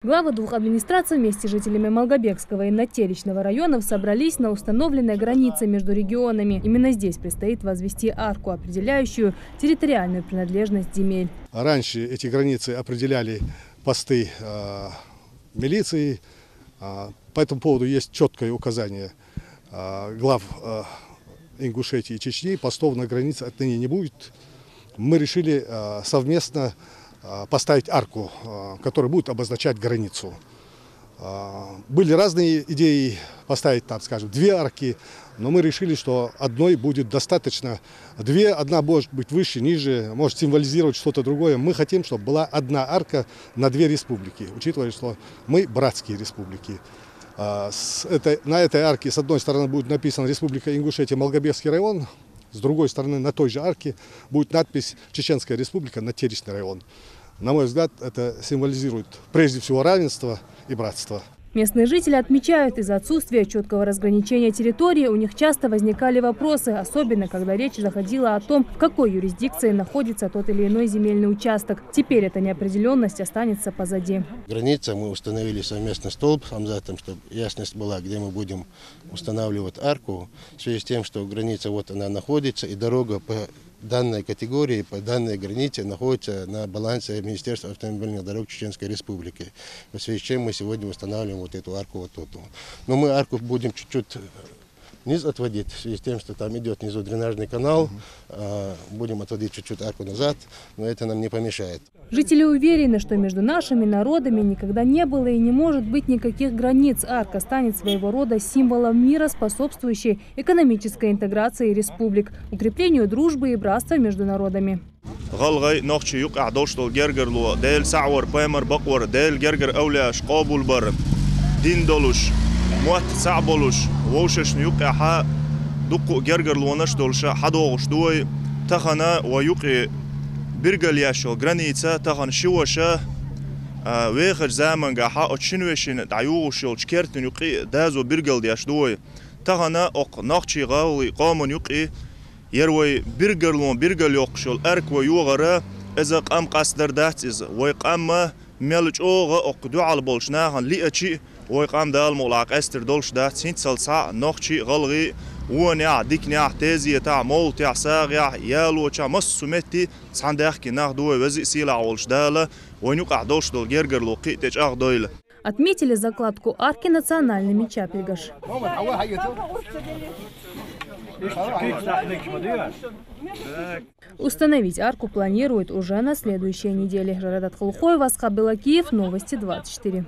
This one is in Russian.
Главы двух администраций вместе с жителями Малгобекского и Натеричного районов собрались на установленной границе между регионами. Именно здесь предстоит возвести арку, определяющую территориальную принадлежность земель. Раньше эти границы определяли посты милиции. По этому поводу есть четкое указание глав Ингушетии и Чечни. Постов на границе отныне не будет. Мы решили совместно поставить арку, которая будет обозначать границу. Были разные идеи поставить там, скажем, две арки, но мы решили, что одной будет достаточно. Одна может быть выше, ниже, может символизировать что-то другое. Мы хотим, чтобы была одна арка на две республики, учитывая, что мы братские республики. На этой арке с одной стороны будет написано «Республика Ингушетия, Малгобекский район», с другой стороны на той же арке будет надпись «Чеченская республика, Натеричный район». На мой взгляд, это символизирует прежде всего равенство и братство. Местные жители отмечают, из-за отсутствия четкого разграничения территории у них часто возникали вопросы, особенно когда речь заходила о том, в какой юрисдикции находится тот или иной земельный участок. Теперь эта неопределенность останется позади. Граница мы установили совместно с Толбхамзатом, чтобы ясность была, где мы будем устанавливать арку. В связи с тем, что граница вот она находится, и дорога по данной категории, по данной границе находится на балансе Министерства автомобильных дорог Чеченской Республики. В связи с чем мы сегодня устанавливаем вот эту арку вот тут. Но мы арку будем чуть-чуть вниз отводить, в связи с тем, что там идет внизу дренажный канал. Будем отводить чуть-чуть арку назад, но это нам не помешает. Жители уверены, что между нашими народами никогда не было и не может быть никаких границ. Арка станет своего рода символом мира, способствующей экономической интеграции республик, укреплению дружбы и братства между народами. برجل ياشو جرانيتا تغن شوشة ويخج زمان جاها أتشنوشين دعيوش يلش كرتن يقي دازو برجل دياش دوي تغنا أق نقشي غاوي قامن يقي يروي برجل يقشل أرك ويوغرا إذا قام قصدر داتز ويقام ملج أوغا أقدو على بولشناهن ليأشي ويقام دال ملاق أستر دولش داتسين تسلسع نقشي غلغي ونيا ديكنيا تازي تاع مول تاع ساغيا يالو تاع مسومتي صنداخكي ناخدو وزي سيلا عولش دالا ونيقع دوش دول جرجر لوقي تاج اخدويل. Отметили закладку арки национальными чапельгаш. Установить арку планируют уже на следующей неделе. Жарадат Хулхоева, Асхаб Белакиев, Новости 24.